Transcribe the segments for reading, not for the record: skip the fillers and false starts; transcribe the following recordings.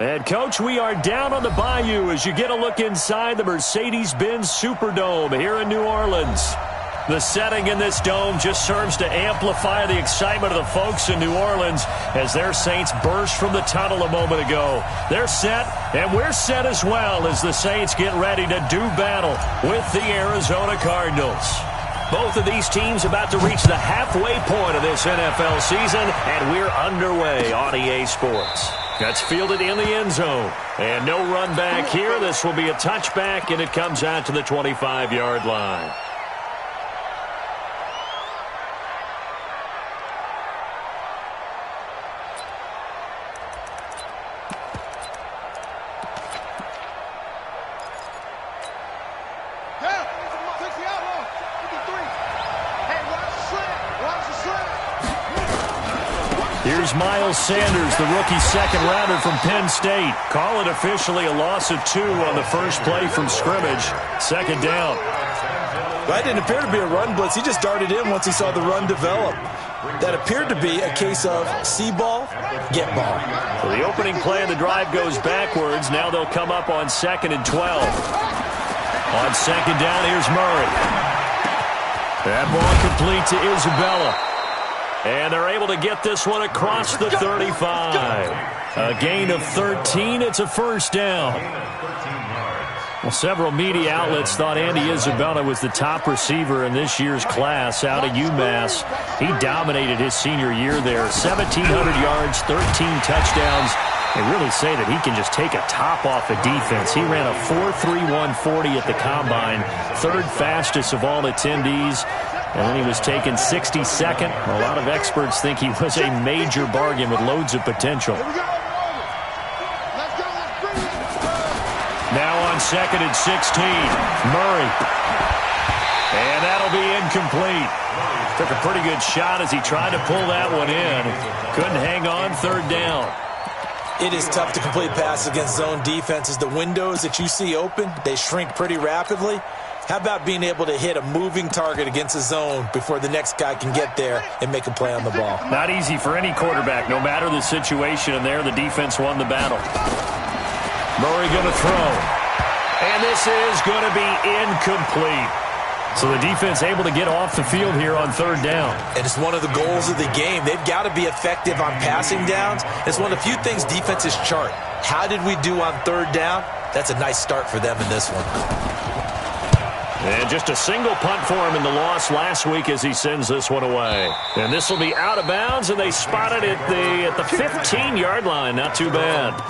And, Coach, we are down on the Bayou as you get a look inside the Mercedes-Benz Superdome here in New Orleans. The setting in this dome just serves to amplify the excitement of the folks in New Orleans as their Saints burst from the tunnel a moment ago. They're set, and we're set as well as the Saints get ready to do battle with the Arizona Cardinals. Both of these teams about to reach the halfway point of this NFL season, and we're underway on EA Sports. That's fielded in the end zone. And no run back here. This will be a touchback, and it comes out to the 25-yard line. Here's Miles Sanders, the rookie second-rounder from Penn State. Call it officially a loss of 2 on the first play from scrimmage. Second down. That didn't appear to be a run blitz. He just darted in once he saw the run develop. That appeared to be a case of see ball, get ball. So the opening play of the drive goes backwards. Now they'll come up on 2nd and 12. On second down, here's Murray. That ball complete to Isabella. And they're able to get this one across the 35. A gain of 13. It's a first down. Well, several media outlets thought Andy Isabella was the top receiver in this year's class out of UMass. He dominated his senior year there. 1,700 yards, 13 touchdowns. They really say that he can just take a top off a defense. He ran a 4.31 40 at the Combine, third fastest of all attendees. And then he was taken 62nd. A lot of experts think he was a major bargain with loads of potential. Now on 2nd and 16, Murray. And that'll be incomplete. Took a pretty good shot as he tried to pull that one in. Couldn't hang on, third down. It is tough to complete passes against zone defenses. The windows that you see open, they shrink pretty rapidly. How about being able to hit a moving target against a zone before the next guy can get there and make a play on the ball? Not easy for any quarterback, no matter the situation. And there, the defense won the battle. Murray going to throw. And this is going to be incomplete. So the defense able to get off the field here on third down. And it's one of the goals of the game. They've got to be effective on passing downs. It's one of the few things defenses chart. How did we do on third down? That's a nice start for them in this one. And just a single punt for him in the loss last week as he sends this one away. And this will be out of bounds, and they spot it at the 15-yard line. Not too bad.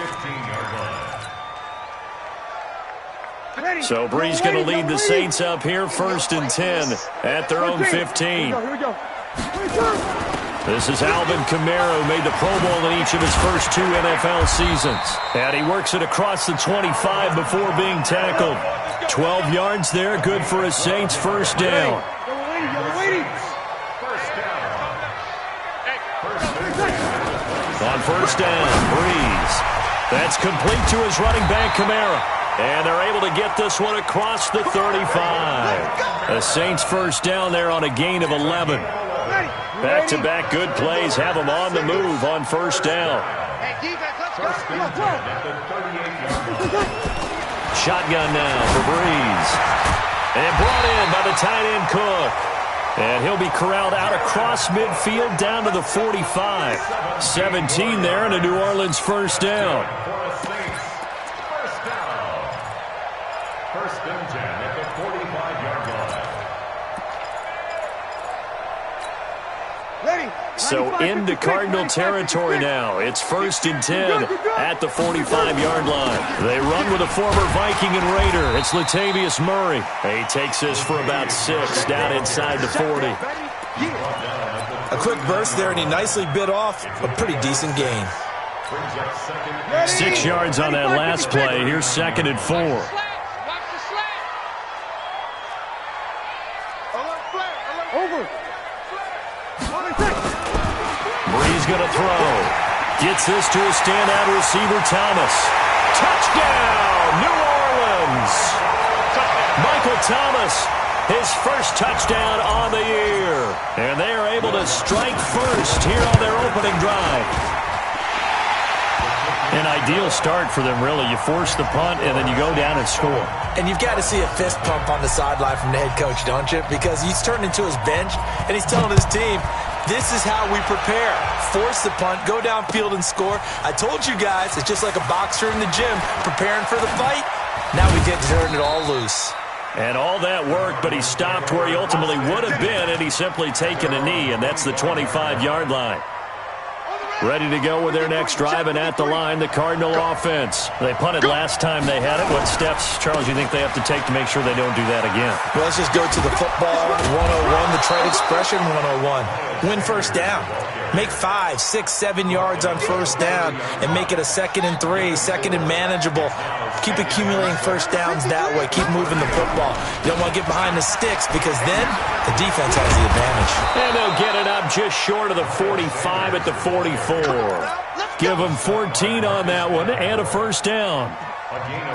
So Brees going to lead the Saints up here, 1st and 10 at their own 15. This is Alvin Kamara, who made the Pro Bowl in each of his first 2 NFL seasons. And he works it across the 25 before being tackled. 12 yards there, good for a Saints first down. On first down, Brees. That's complete to his running back, Kamara. And they're able to get this one across the 35. The Saints first down there on a gain of 11. Back-to-back good plays have them on the move on first down. Shotgun now for Brees. And brought in by the tight end Cook. And he'll be corralled out across midfield down to the 45. 17 there and a New Orleans first down. First and 10 at the 45-yard line. So into Cardinal territory now. It's 1st and 10 at the 45-yard line. They run with a former Viking and Raider. It's Latavius Murray. He takes this for about 6 down inside the 40. A quick burst there, and he nicely bit off a pretty decent gain. 6 yards on that last play. Here's 2nd and 4. Brees going to throw. Gets this to a standout receiver, Thomas. Touchdown, New Orleans. Michael Thomas, his first touchdown on the year. And they are able to strike first here on their opening drive. An ideal start for them, really. You force the punt, and then you go down and score. And you've got to see a fist pump on the sideline from the head coach, don't you? Because he's turned into his bench, and he's telling his team, this is how we prepare. Force the punt, go downfield and score. I told you guys, it's just like a boxer in the gym preparing for the fight. Now we get to turn it all loose. And all that work, but he stopped where he ultimately would have been, and he's simply taken a knee, and that's the 25-yard line. Ready to go with their next drive, and at the line, the Cardinal offense. They punted last time they had it. What steps, Charles, you think they have to take to make sure they don't do that again? Well, let's just go to the football 101, the trade expression 101. Win first down. Make 5, 6, 7 yards on first down and make it a 2nd and 3, 2nd and manageable. Keep accumulating first downs that way. Keep moving the football. You don't want to get behind the sticks because then the defense has the advantage. And they'll get it up just short of the 45 at the 44. Give them 14 on that one and a first down.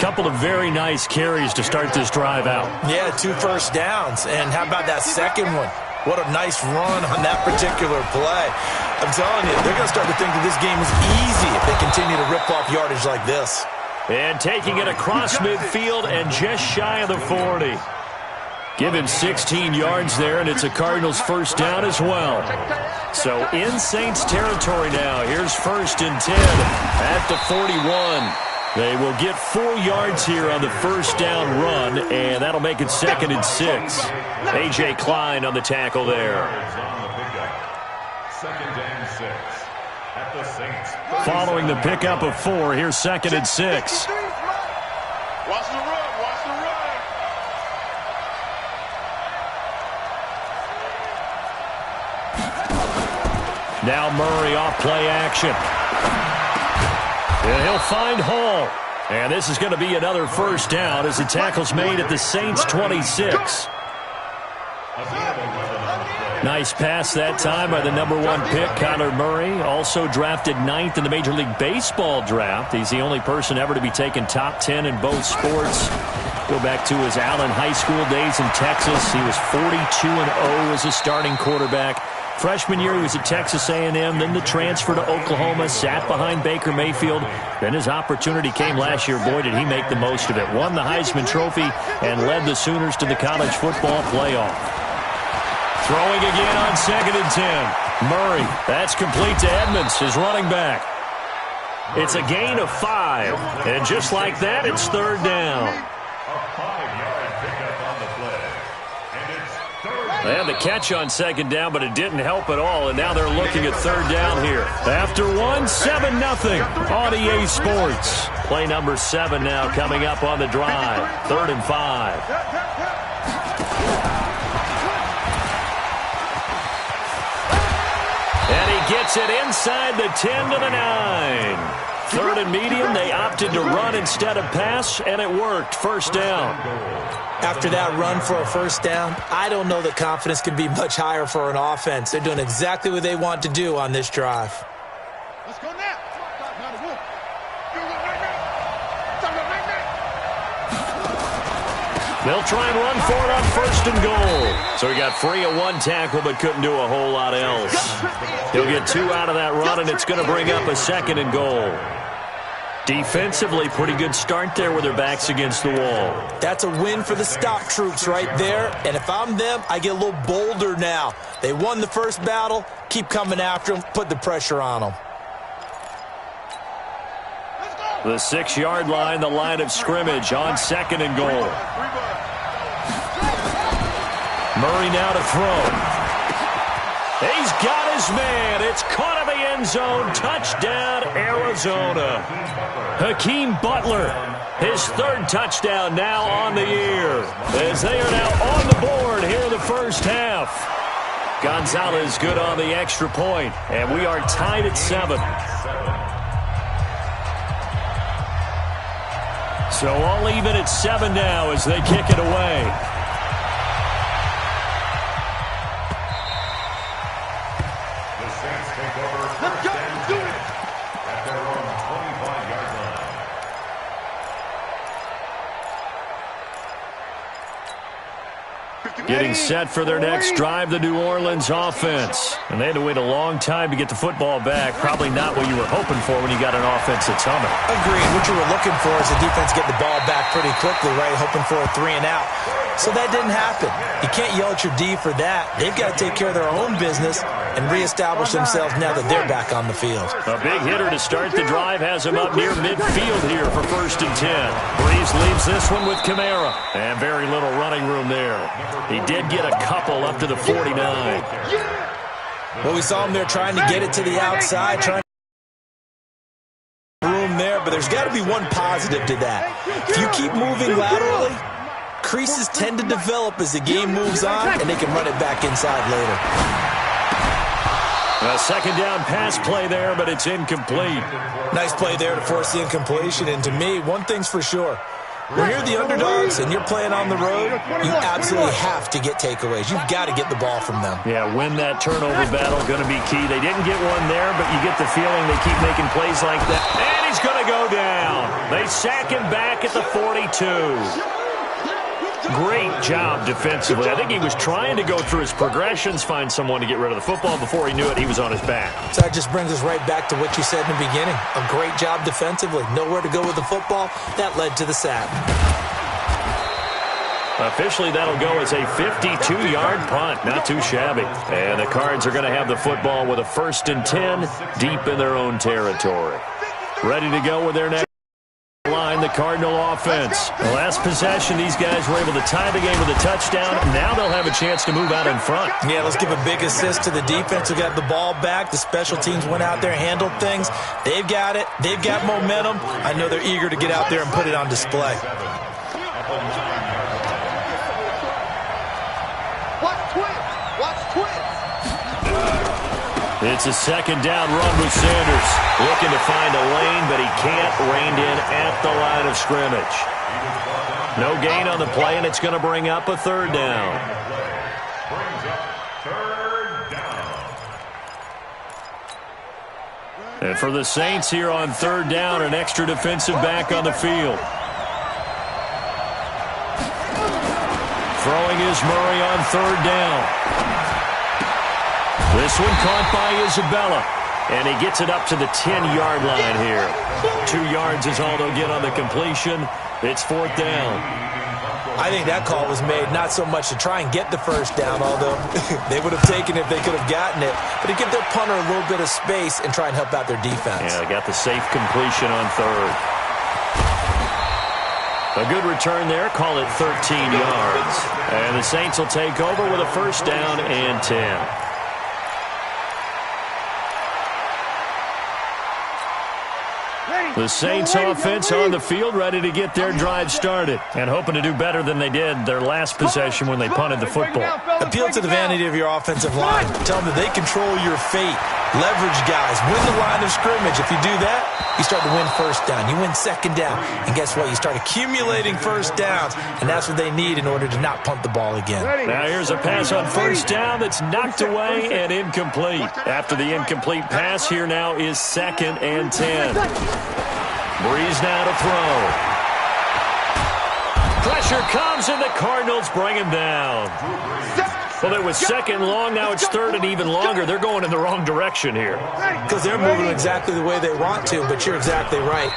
Couple of very nice carries to start this drive out. Yeah, 2 first downs. And how about that second one? What a nice run on that particular play. I'm telling you, they're going to start to think that this game is easy if they continue to rip off yardage like this. And taking it across midfield and just shy of the 40. Give him 16 yards there, and it's a Cardinals first down as well. So in Saints territory now. Here's 1st and 10 at the 41. They will get 4 yards here on the first down run, and that'll make it 2nd and 6. A.J. Klein on the tackle there. 2nd and 6 at the Saints. Following the pickup of 4, here's 2nd and 6. Watch the run, watch the run. Now Murray off play action. And he'll find Hall. And this is going to be another first down as the tackle's made at the Saints 26. Nice pass that time by the number 1 pick, Kyler Murray. Also drafted 9th in the Major League Baseball draft. He's the only person ever to be taken top 10 in both sports. Go back to his Allen High School days in Texas. He was 42-0 as a starting quarterback. Freshman year, he was at Texas A&M, then the transfer to Oklahoma, sat behind Baker Mayfield. Then his opportunity came last year. Boy, did he make the most of it. Won the Heisman Trophy and led the Sooners to the college football playoff. Throwing again on 2nd and 10. Murray, that's complete to Edmonds, his running back. It's a gain of 5, and just like that, it's 3rd down. They had the catch on 2nd down, but it didn't help at all, and now they're looking at 3rd down here. After 1, 7-0 on EA Sports. Play number 7 now coming up on the drive. 3rd and 5. And he gets it inside the 10 to the 9. 3rd and medium, they opted to run instead of pass, and it worked. First down. After that run for a first down, I don't know that confidence can be much higher for an offense. They're doing exactly what they want to do on this drive. Let's go now. They'll try and run for it on 1st and goal. So he got free of 1 tackle but couldn't do a whole lot else. He'll get 2 out of that run, and it's going to bring up a 2nd and goal. Defensively, pretty good start there with their backs against the wall. That's a win for the stop troops right there. And if I'm them, I get a little bolder now. They won the first battle. Keep coming after them. Put the pressure on them. The 6-yard line, the line of scrimmage on 2nd and goal. Murray now to throw. He's got his man. It's caught in the end zone. Touchdown, Arizona. Hakeem Butler, his 3rd touchdown now on the year. As they are now on the board here in the first half. Gonzalez good on the extra point, and we are tied at 7. So all even at 7 now as they kick it away. The Saints take over first and 10 at their own 25-yard line. Getting set for their next drive, the New Orleans offense. And they had to wait a long time to get the football back. Probably not what you were hoping for when you got an offense that's humming. Agreed. What you were looking for is the defense get the ball back pretty quickly, right? Hoping for a 3 and out. So that didn't happen. You can't yell at your D for that. They've got to take care of their own business and reestablish themselves now that they're back on the field. A big hitter to start the drive has him up near midfield here for 1st and 10. Breeze leaves this one with Kamara. And very little running room there. He did get a couple up to the 49. Well, we saw him there trying to get it to the outside, trying to room there, but there's got to be one positive to that. If you keep moving laterally, creases tend to develop as the game moves on, and they can run it back inside later. A 2nd down pass play there, but it's incomplete. Nice play there to force the incompletion, and to me, one thing's for sure. When you're the underdogs and you're playing on the road, you absolutely have to get takeaways. You've got to get the ball from them. Yeah, win that turnover battle, going to be key. They didn't get one there, but you get the feeling they keep making plays like that. And he's going to go down. They sack him back at the 42. Great job defensively. I think he was trying to go through his progressions, find someone to get rid of the football. Before he knew it, he was on his back. So that just brings us right back to what you said in the beginning. A great job defensively. Nowhere to go with the football. That led to the sack. Officially, that'll go as a 52-yard punt. Not too shabby. And the Cards are going to have the football with a 1st and 10 deep in their own territory. Ready to go with their next line, the Cardinal offense. The last possession, these guys were able to tie the game with a touchdown. Now they'll have a chance to move out in front. Yeah, let's give a big assist to the defense who got the ball back. The special teams went out there, handled things. They've got it. They've got momentum. I know they're eager to get out there and put it on display. It's a 2nd down run with Sanders. Looking to find a lane, but he can't rein in at the line of scrimmage. No gain on the play, and it's going to bring up a 3rd down. And for the Saints here on 3rd down, an extra defensive back on the field. Throwing is Murray on 3rd down. This one caught by Isabella, and he gets it up to the 10-yard line here. 2 yards is all they'll get on the completion. It's 4th down. I think that call was made not so much to try and get the 1st down, although they would have taken it if they could have gotten it, but to give their punter a little bit of space and try and help out their defense. Yeah, they got the safe completion on 3rd. A good return there. Call it 13 yards. And the Saints will take over with a 1st down and 10. The Saints offense on the field, ready to get their drive started and hoping to do better than they did their last possession when they punted the football. Appeal to the vanity of your offensive line. Tell them that they control your fate. Leverage guys. Win the line of scrimmage. If you do that, you start to win 1st down. You win 2nd down. And guess what? You start accumulating 1st downs, and that's what they need in order to not punt the ball again. Now here's a pass on 1st down that's knocked away and incomplete. After the incomplete pass, here now is 2nd and 10. Breeze now to throw. Pressure comes, and the Cardinals bring him down. Well, it was 2nd long. Now it's 3rd and even longer. They're going in the wrong direction here. Because they're moving exactly the way they want to, but you're exactly right.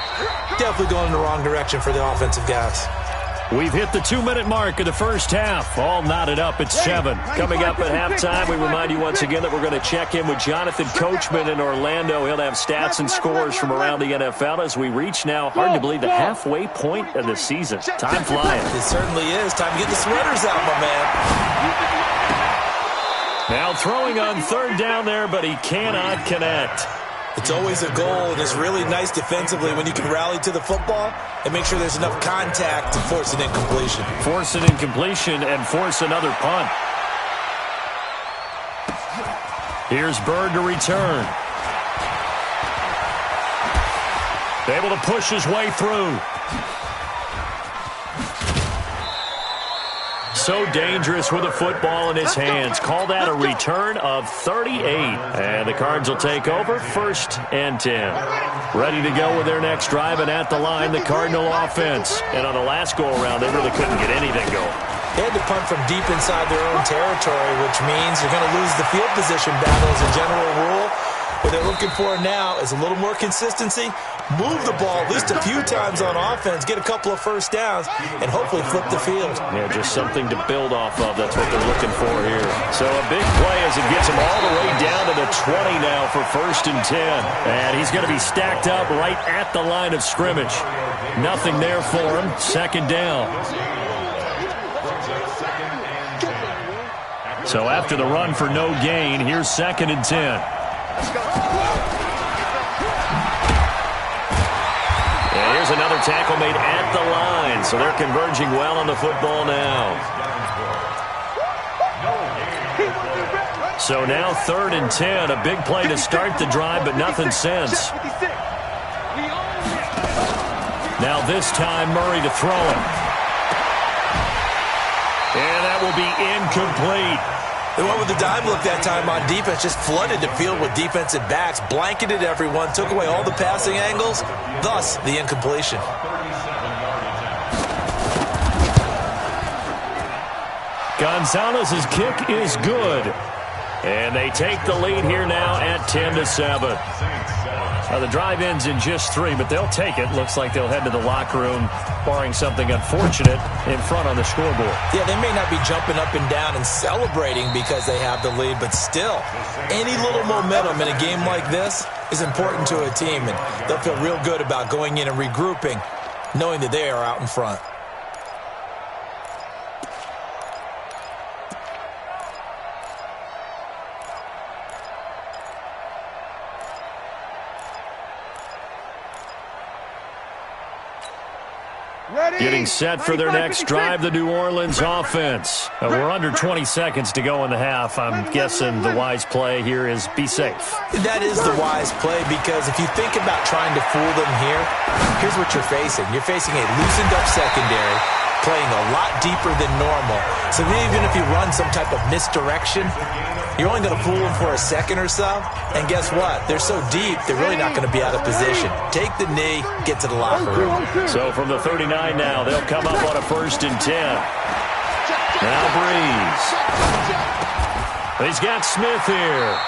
Definitely going in the wrong direction for the offensive guys. We've hit the 2-minute mark of the 1st half. All knotted up at 7. Coming up at halftime, we remind you once again that we're going to check in with Jonathan Coachman in Orlando. He'll have stats and scores from around the NFL as we reach now, hard to believe, the halfway point of the season. Time flying. It certainly is. Time to get the sweaters out, my man. Now throwing on 3rd down there, but he cannot connect. It's always a goal, and it's really nice defensively when you can rally to the football and make sure there's enough contact to force an incompletion. Force an incompletion and force another punt. Here's Bird to return. Able to push his way through. So dangerous with a football in his hands. Call that a return of 38. And the Cards will take over 1st and 10. Ready to go with their next drive, and at the line, the Cardinal offense. And on the last go-around, they really couldn't get anything going. They had to punt from deep inside their own territory, which means you're going to lose the field position battle as a general rule. What they're looking for now is a little more consistency, move the ball at least a few times on offense, get a couple of first downs, and hopefully flip the field. Yeah, just something to build off of. That's what they're looking for here. So a big play as it gets him all the way down to the 20 now for 1st and 10. And he's going to be stacked up right at the line of scrimmage. Nothing there for him. 2nd down. So after the run for no gain, here's 2nd and 10. And here's another tackle made at the line. So they're converging well on the football now. So now 3rd and 10. A big play to start the drive, but nothing since. Now this time Murray to throw it. And that will be incomplete. They went with the dime look that time on defense, just flooded the field with defensive backs, blanketed everyone, took away all the passing angles, thus the incompletion. Gonzalez's kick is good. And they take the lead here now at 10-7. The drive ends in just 3, but they'll take it. Looks like they'll head to the locker room, barring something unfortunate, in front on the scoreboard. Yeah, they may not be jumping up and down and celebrating because they have the lead, but still, any little momentum in a game like this is important to a team, and they'll feel real good about going in and regrouping, knowing that they are out in front. Getting set for their next drive, the New Orleans offense. We're under 20 seconds to go in the half. I'm guessing the wise play here is be safe. That is the wise play, because if you think about trying to fool them here, here's what you're facing. You're facing a loosened up secondary, playing a lot deeper than normal. So even if you run some type of misdirection, you're only going to fool them for a second or so. And guess what? They're so deep, they're really not going to be out of position. Take the knee, get to the locker room. So from the 39 now, they'll come up on a 1st and 10. Now Breeze. He's got Smith here.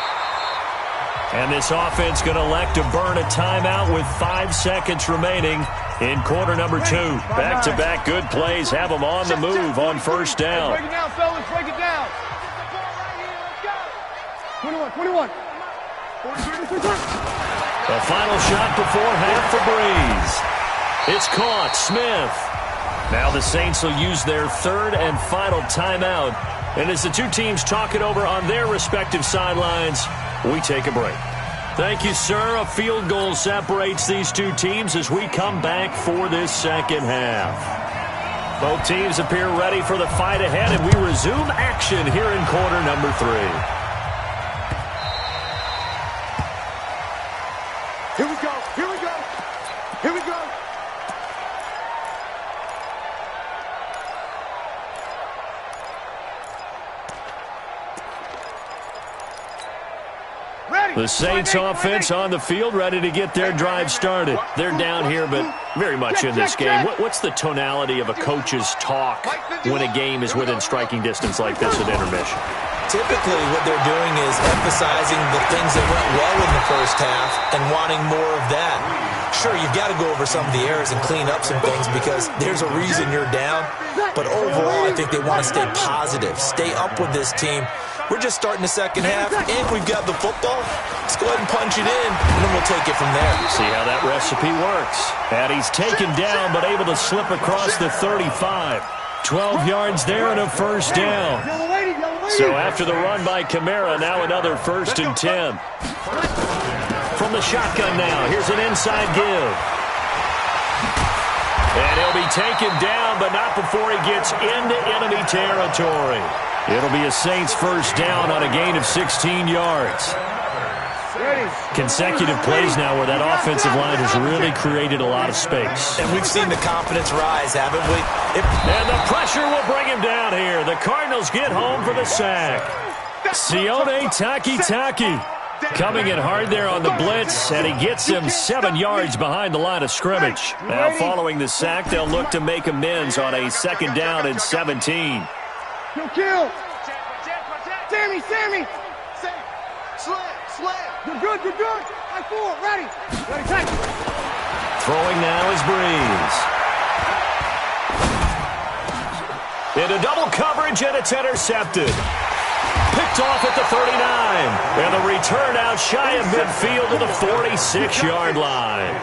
And this offense going to elect to burn a timeout with 5 seconds remaining in quarter number 2. Back-to-back good plays have them on the move on 1st down. Break it down, fellas. Break it down. 21. The final shot before half for Breeze. It's caught. Smith. Now the Saints will use their 3rd and final timeout. And as the two teams talk it over on their respective sidelines, we take a break. Thank you, sir. A field goal separates these two teams as we come back for this 2nd half. Both teams appear ready for the fight ahead, and we resume action here in quarter number 3. Here we go. The Saints offense on the field, ready to get their drive started. They're down here, but very much in this game. What's the tonality of a coach's talk when a game is within striking distance like this at intermission? Typically, what they're doing is emphasizing the things that went well in the first half and wanting more of that. Sure, you've got to go over some of the errors and clean up some things because there's a reason you're down. But overall, I think they want to stay positive, stay up with this team. We're just starting the 2nd half, and we've got the football. Let's go ahead and punch it in, and then we'll take it from there. See how that recipe works. And he's taken down, but able to slip across the 35. 12 yards there and a 1st down. So after the run by Kamara, now another 1st and 10. From the shotgun now, here's an inside give. And he'll be taken down, but not before he gets into enemy territory. It'll be a Saints 1st down on a gain of 16 yards. Consecutive plays now where that offensive line has really created a lot of space. And we've seen the confidence rise, haven't we? And the pressure will bring him down here. The Cardinals get home for the sack. Sione Takitaki. Coming in hard there on the blitz, and he gets him 7 yards behind the line of scrimmage. Now following the sack, they'll look to make amends on a 2nd down and 17. Kill. Sammy. Slam. You're good. I four. Ready, take. Throwing now is Breeze. Into double coverage, and it's intercepted. Picked off at the 39. And the return out shy of midfield to the 46-yard line.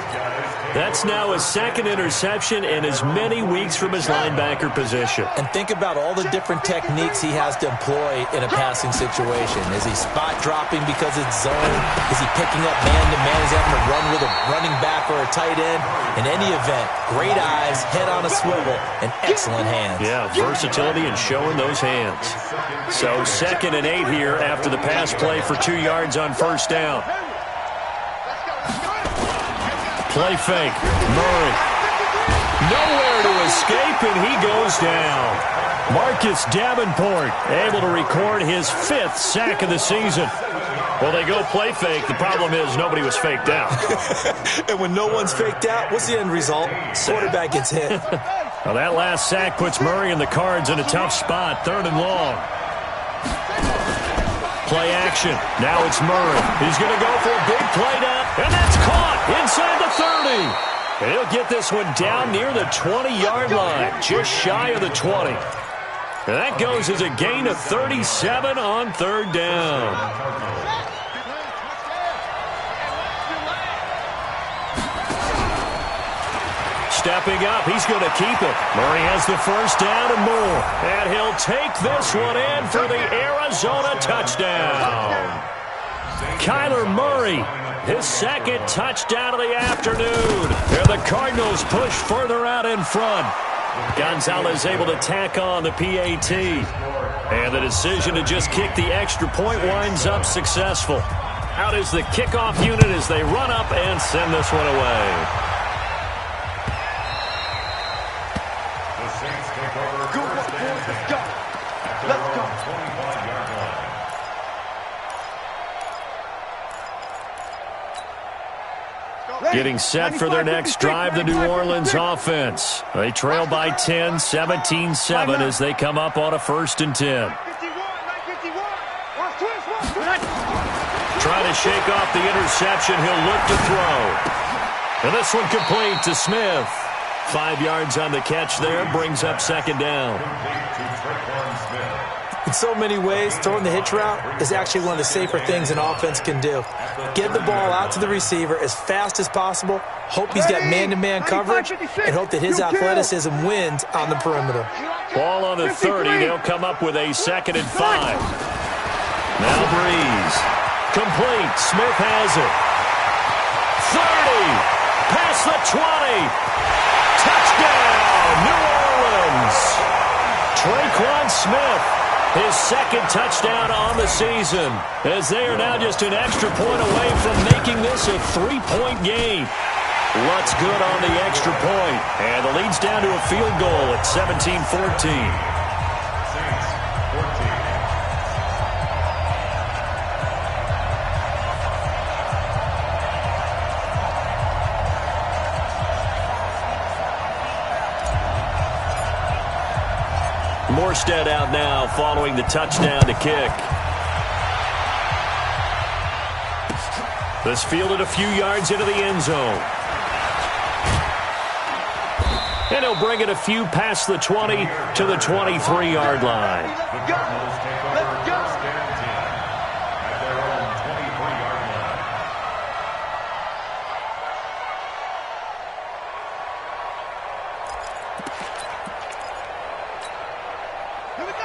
That's now his 2nd interception in as many weeks from his linebacker position. And think about all the different techniques he has to employ in a passing situation. Is he spot dropping because it's zone? Is he picking up man-to-man? Is he having to run with a running back or a tight end? In any event, great eyes, head on a swivel, and excellent hands. Yeah, versatility and showing those hands. So 2nd and 8 here after the pass play for 2 yards on 1st down. Play fake. Murray. Nowhere to escape, and he goes down. Marcus Davenport able to record his 5th sack of the season. Well, they go play fake. The problem is nobody was faked out. And when no one's faked out, what's the end result? Quarterback gets hit. Well, that last sack puts Murray and the Cards in a tough spot. 3rd and long. Play action. Now it's Murray. He's going to go for a big play down, and that's caught inside the 30. And he'll get this one down near the 20-yard line, just shy of the 20. And that goes as a gain of 37 on 3rd down. Stepping up, he's going to keep it. Murray has the 1st down and more. And he'll take this one in for the Arizona touchdown. Kyler Murray, his 2nd touchdown of the afternoon. And the Cardinals push further out in front. Gonzalez able to tack on the PAT. And the decision to just kick the extra point winds up successful. Out is the kickoff unit as they run up and send this one away. Getting set for their next drive, the New Orleans offense. They trail by 10, 17-7 as they come up on a 1st and 10. Trying to shake off the interception, he'll look to throw. And this one complete to Smith. 5 yards on the catch there, brings up 2nd down. In so many ways, throwing the hitch route is actually one of the safer things an offense can do. Get the ball out to the receiver as fast as possible, hope he's got man-to-man coverage, and hope that his athleticism wins on the perimeter. Ball on the 30. They'll come up with a 2nd and 5. Now Breeze. Complete. Smith has it. 30. Past the 20. Touchdown, New Orleans. Traquan Smith. His 2nd touchdown on the season, as they are now just an extra point away from making this a 3-point game. What's good on the extra point? And the lead's down to a field goal at 17-14. Morstead out now following the touchdown to kick. This fielded a few yards into the end zone. And he'll bring it a few past the 20 to the 23-yard line.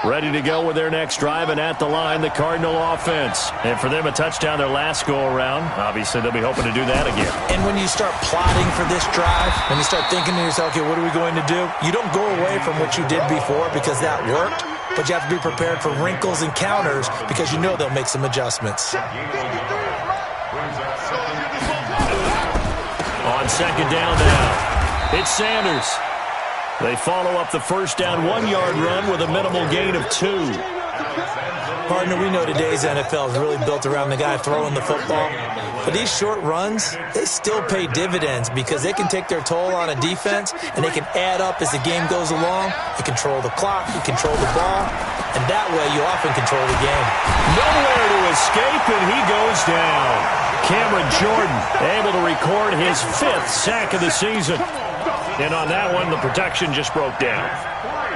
Ready to go with their next drive, and at the line, the Cardinal offense. And for them, a touchdown their last go-around. Obviously, they'll be hoping to do that again. And when you start plotting for this drive, when you start thinking to yourself, okay, what are we going to do? You don't go away from what you did before because that worked, but you have to be prepared for wrinkles and counters because you know they'll make some adjustments. On 2nd down now, it's Sanders. They follow up the 1st down 1-yard run with a minimal gain of 2. Partner, we know today's NFL is really built around the guy throwing the football. But these short runs, they still pay dividends because they can take their toll on a defense and they can add up as the game goes along. You control the clock, you control the ball, and that way you often control the game. Nowhere to escape, and he goes down. Cameron Jordan able to record his 5th sack of the season. And on that one, the protection just broke down.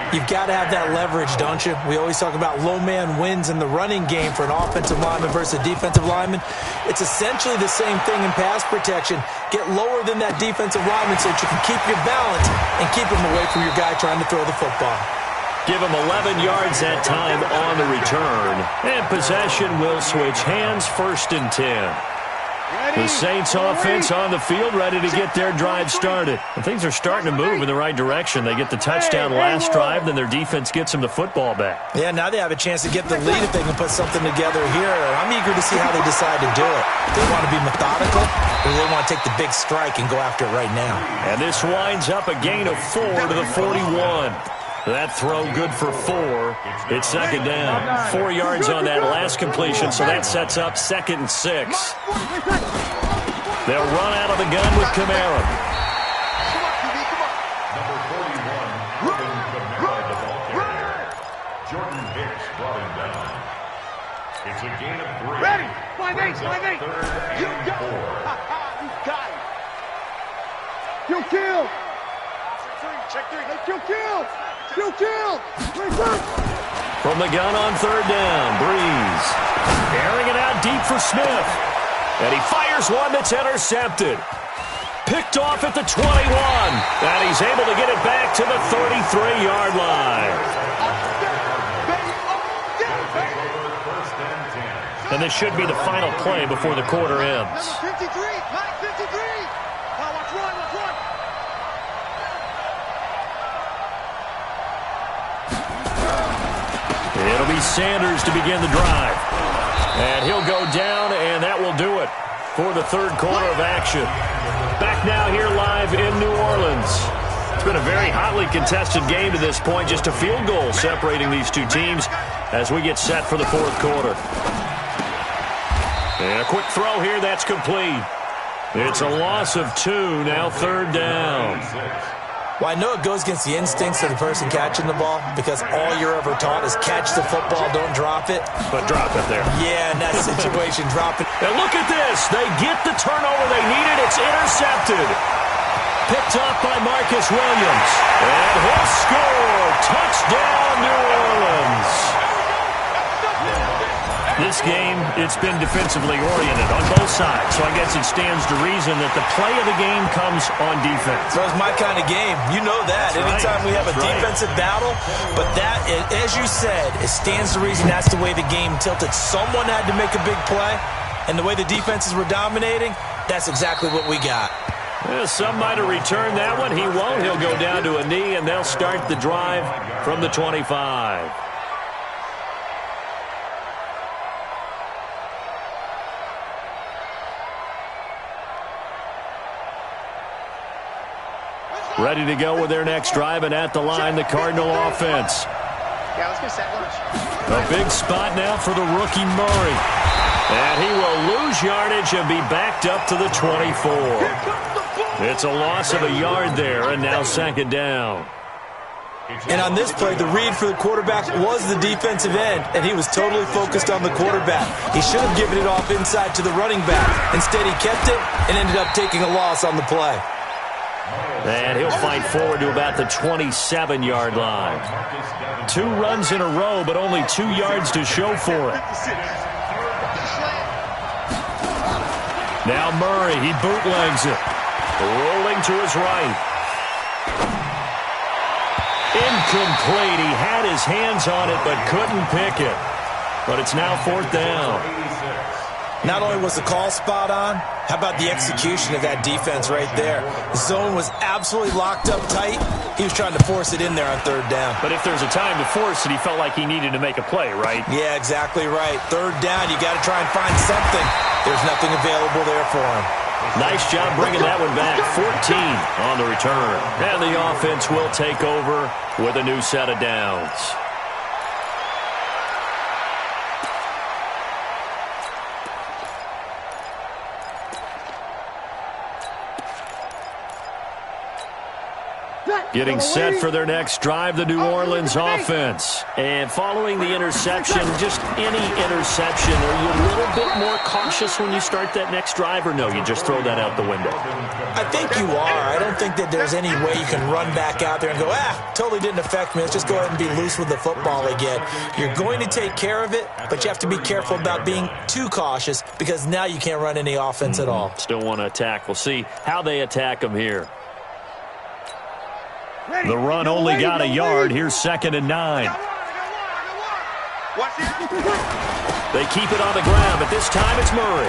You've got to have that leverage, don't you? We always talk about low man wins in the running game for an offensive lineman versus a defensive lineman. It's essentially the same thing in pass protection. Get lower than that defensive lineman so that you can keep your balance and keep him away from your guy trying to throw the football. Give him 11 yards that time on the return. And possession will switch hands, 1st and 10. The Saints offense on the field, ready to get their drive started. And things are starting to move in the right direction. They get the touchdown last drive, then their defense gets them the football back. Yeah, now they have a chance to get the lead if they can put something together here. I'm eager to see how they decide to do it. Do they want to be methodical, or do they want to take the big strike and go after it right now? And this winds up a gain of 4 to the 41. That throw good for 4. It's 2nd down. 4 yards on that last completion, so that sets up 2nd and 6. They'll run out of the gun with Kamara. Number 41, Alvin Kamara, the ball carrier. Jordan Hicks brought him down. It's a gain of 3. Ready? 5-8, 5-8. 3rd and 4. You got it. You kill. Check 3. Hey, kill. You kill. From the gun on 3rd down, Breeze. Airing it out deep for Smith. And he fires one that's intercepted. Picked off at the 21. And he's able to get it back to the 33-yard line. And this should be the final play before the quarter ends. Number 53, 953. Watch one. It'll be Sanders to begin the drive. And he'll go down, and that will do it for the 3rd quarter of action. Back now here live in New Orleans. It's been a very hotly contested game to this point. Just a field goal separating these two teams as we get set for the 4th quarter. And a quick throw here, that's complete. It's a loss of 2, now 3rd down. Well, I know it goes against the instincts of the person catching the ball because all you're ever taught is catch the football, don't drop it. But drop it there. Yeah, in that situation, drop it. And look at this. They get the turnover they needed. It's intercepted. Picked up by Marcus Williams. And he'll score. Touchdown, New Orleans. This game, it's been defensively oriented on both sides, so I guess it stands to reason that the play of the game comes on defense. So it's my kind of game. You know that. Anytime we have a defensive battle, but that, as you said, it stands to reason that's the way the game tilted. Someone had to make a big play, and the way the defenses were dominating, that's exactly what we got. Well, some might have returned that one. He won't. He'll go down to a knee, and they'll start the drive from the 25. Ready to go with their next drive, and at the line, the Cardinal offense. Yeah, let's get set lunch. A big spot now for the rookie Murray. And he will lose yardage and be backed up to the 24. It's a loss of a yard there, and now 2nd down. And on this play, the read for the quarterback was the defensive end, and he was totally focused on the quarterback. He should have given it off inside to the running back. Instead, he kept it and ended up taking a loss on the play. And he'll fight forward to about the 27-yard line. 2 runs in a row, but only 2 yards to show for it. Now Murray, he bootlegs it. Rolling to his right. Incomplete. He had his hands on it, but couldn't pick it. But it's now 4th down. Not only was the call spot on, how about the execution of that defense right there? The zone was absolutely locked up tight. He was trying to force it in there on 3rd down. But if there's a time to force it, he felt like he needed to make a play, right? Yeah, exactly right. 3rd down, you got to try and find something. There's nothing available there for him. Nice job bringing that one back. 14 on the return. And the offense will take over with a new set of downs. Getting set for their next drive, the New Orleans offense. And following the interception, just any interception, are you a little bit more cautious when you start that next drive, or no, you just throw that out the window? I think you are. I don't think that there's any way you can run back out there and go, totally didn't affect me. Let's just go ahead and be loose with the football again. You're going to take care of it, but you have to be careful about being too cautious because now you can't run any offense at all. Still want to attack. We'll see how they attack them here. The run only got a yard. Here's 2nd and 9. They keep it on the ground, but this time it's Murray.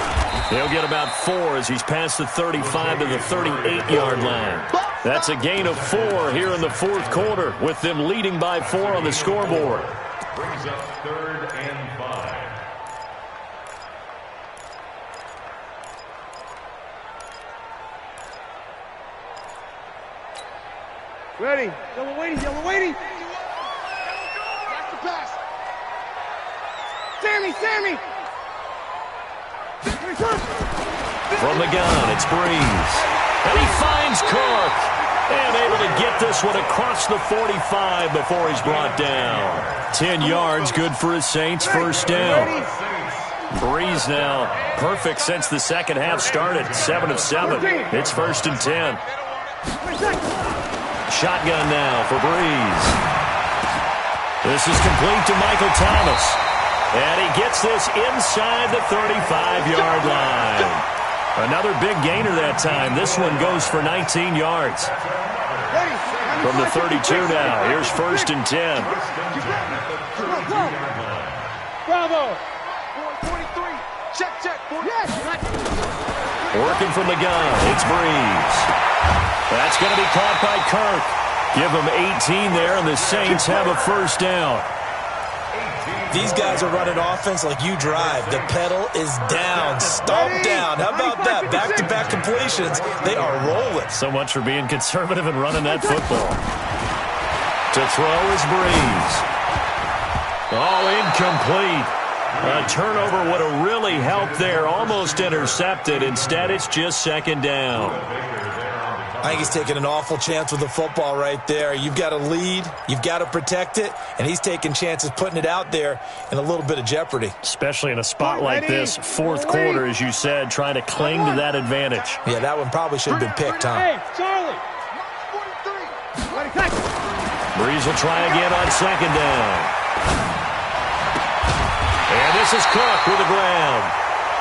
He'll get about 4 as he's past the 35 to the 38-yard line. That's a gain of 4 here in the 4th quarter, with them leading by 4 on the scoreboard. Brings up 3rd and 5. Ready. Yellow waiting. Yellow waiting. That's the pass. Sammy. From the gun, it's Breeze. And he finds Cook. And able to get this one across the 45 before he's brought down. 10 yards, good for his Saints, first down. Breeze now perfect since the second half started. 7 of 7. It's 1st and 10. Shotgun now for Breeze. This is complete to Michael Thomas. And he gets this inside the 35-yard line. Another big gainer that time. This one goes for 19 yards. From the 32 now, here's 1st and 10. Bravo. 43. Check. Working from the gun, it's Breeze. That's going to be caught by Kirk. Give him 18 there, and the Saints have a first down. These guys are running offense like you drive. The pedal is down, stomp down. How about that? Back-to-back completions. They are rolling. So much for being conservative and running that football. To throw is Breeze. Oh, incomplete. A turnover would have really helped there. Almost intercepted. Instead, it's just 2nd down. I think he's taking an awful chance with the football right there. You've got to lead. You've got to protect it. And he's taking chances putting it out there in a little bit of jeopardy. Especially in a spot like this, 4th quarter, as you said, trying to cling to that advantage. Yeah, that one probably should have been picked, Tom. Hey, Charlie. Breeze will try again on 2nd down. And this is Cook with the ground.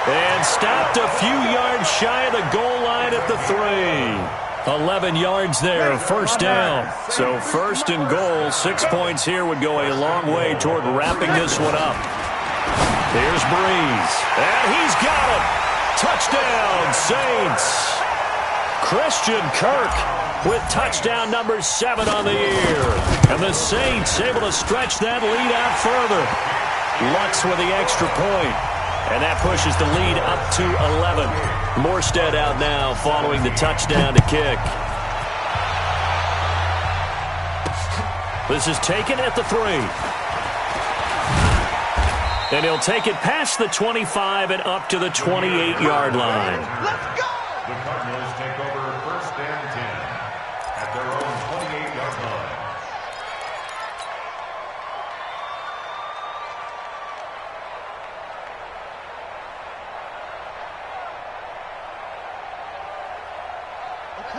And stopped a few yards shy of the goal line at the 3. 11 yards there, first down. So 1st and goal, 6 points here would go a long way toward wrapping this one up. Here's Breeze. And he's got it. Touchdown, Saints. Christian Kirk with touchdown number 7 on the year. And the Saints able to stretch that lead out further. Lutz with the extra point. And that pushes the lead up to 11. Morstead out now following the touchdown to kick. This is taken at the 3. And he'll take it past the 25 and up to the 28-yard line. Let's go! The Cardinals take over 1st and 10 at their own 28-yard line.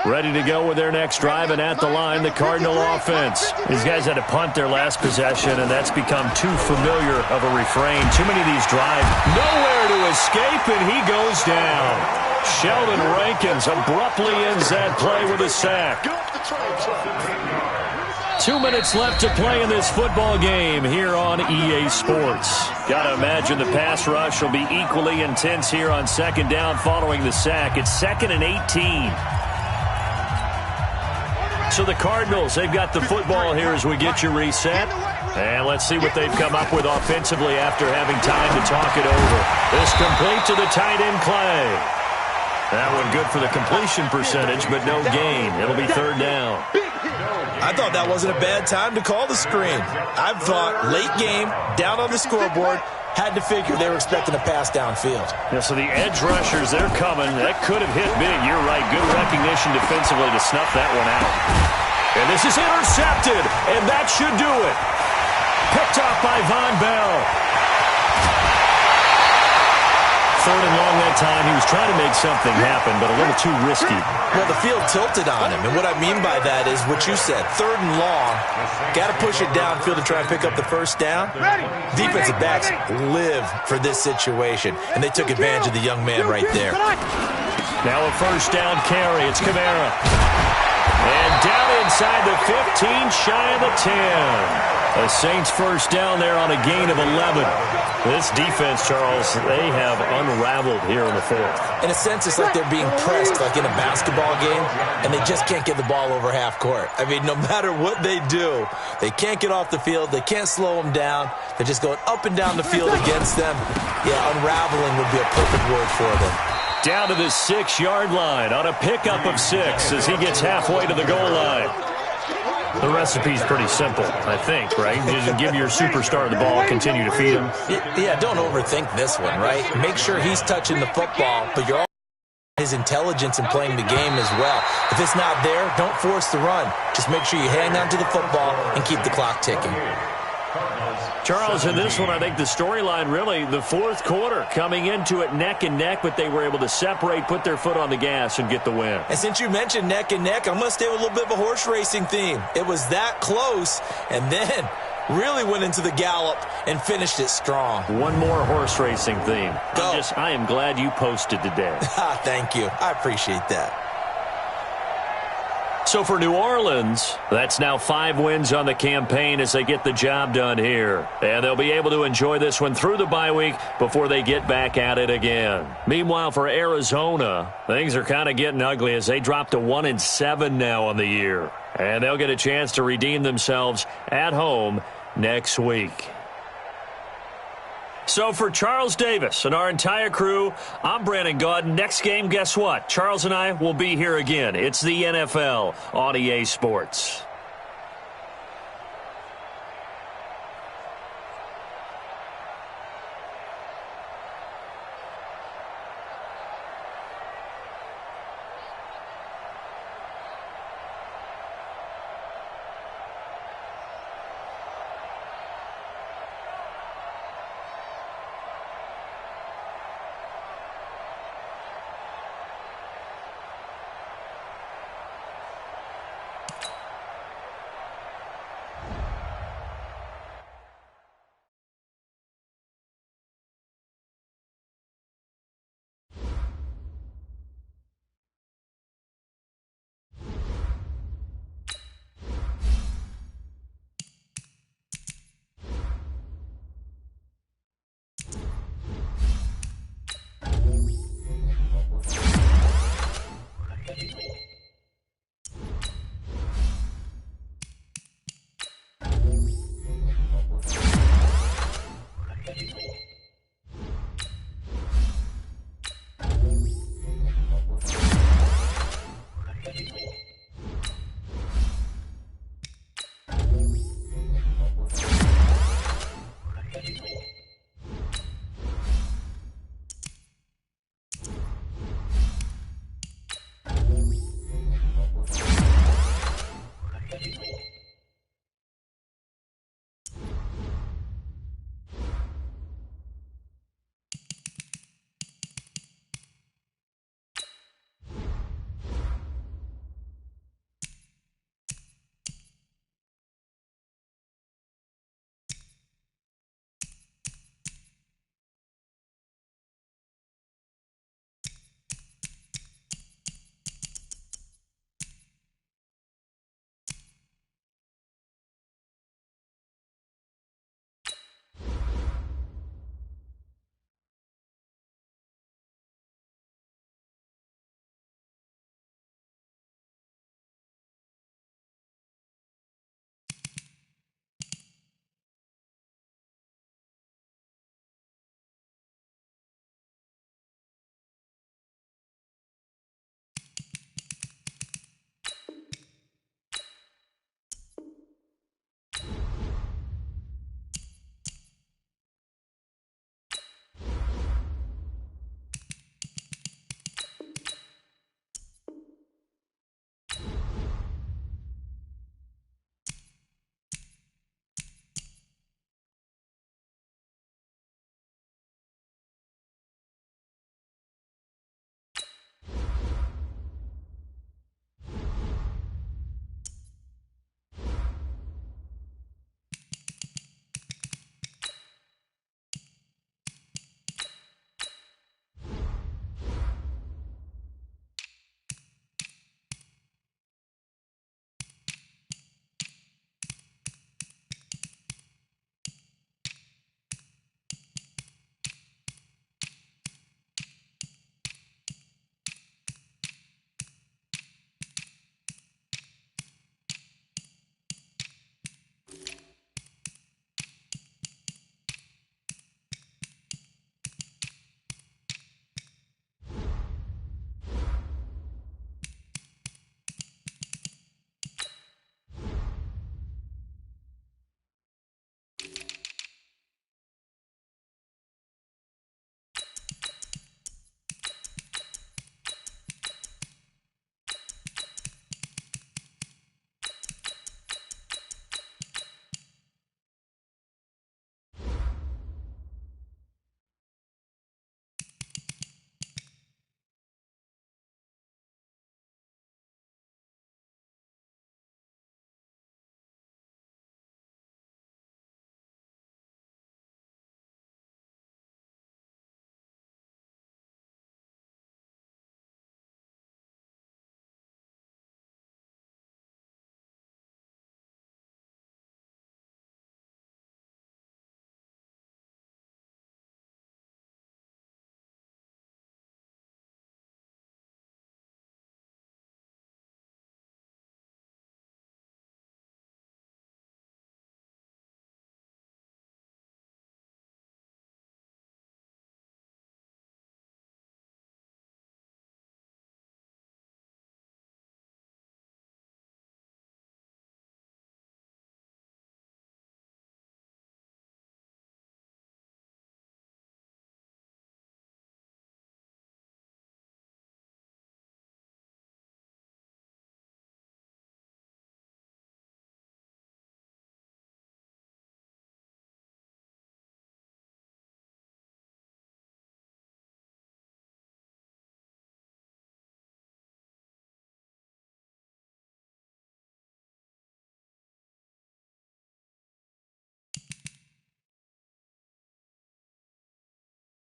Ready to go with their next drive, and at the line, the Cardinal offense. These guys had to punt their last possession, and that's become too familiar of a refrain. Too many of these drives, nowhere to escape, and he goes down. Sheldon Rankins abruptly ends that play with a sack. 2 minutes left to play in this football game here on EA Sports. Got to imagine the pass rush will be equally intense here on 2nd down following the sack. It's 2nd and 18. So the Cardinals, they've got the football here as we get you reset. And let's see what they've come up with offensively after having time to talk it over. This complete to the tight end, Clay. That one good for the completion percentage, but no gain. It'll be 3rd down. I thought that wasn't a bad time to call the screen. I thought late game, down on the scoreboard, had to figure they were expecting a pass downfield. Yeah, so the edge rushers, they're coming. That could have hit big. You're right. Good recognition defensively to snuff that one out. And this is intercepted, and that should do it. Picked off by Von Bell. 3rd and long that time. He was trying to make something happen, but a little too risky. Well, the field tilted on him, and what I mean by that is what you said, 3rd and long. Got to push it downfield to try and pick up the first down. Defensive backs live for this situation, and they took advantage of the young man right there. Now a first down carry. It's Kamara. And down inside the 15, shy of the 10. The Saints first down there on a gain of 11. This defense, Charles, they have unraveled here in the 4th. In a sense, it's like they're being pressed like in a basketball game, and they just can't get the ball over half court. I mean, no matter what they do, they can't get off the field. They can't slow them down. They're just going up and down the field against them. Yeah, unraveling would be a perfect word for them. Down to the 6-yard line on a pickup of 6 as he gets halfway to the goal line. The recipe's pretty simple, I think, right? Just give your superstar the ball, continue to feed him. Yeah, don't overthink this one, right? Make sure he's touching the football, but you're all his intelligence in playing the game as well. If it's not there, don't force the run. Just make sure you hang on to the football and keep the clock ticking. Charles, in this one, I think the storyline really, the 4th quarter, coming into it neck and neck, but they were able to separate, put their foot on the gas, and get the win. And since you mentioned neck and neck, I'm going to stay with a little bit of a horse racing theme. It was that close, and then really went into the gallop and finished it strong. One more horse racing theme. Go. I am glad you posted today. Thank you. I appreciate that. So for New Orleans, that's now 5 wins on the campaign as they get the job done here. And they'll be able to enjoy this one through the bye week before they get back at it again. Meanwhile, for Arizona, things are kind of getting ugly as they drop to 1-7 now on the year. And they'll get a chance to redeem themselves at home next week. So for Charles Davis and our entire crew, I'm Brandon Gaudin. Next game, guess what? Charles and I will be here again. It's the NFL on EA Sports.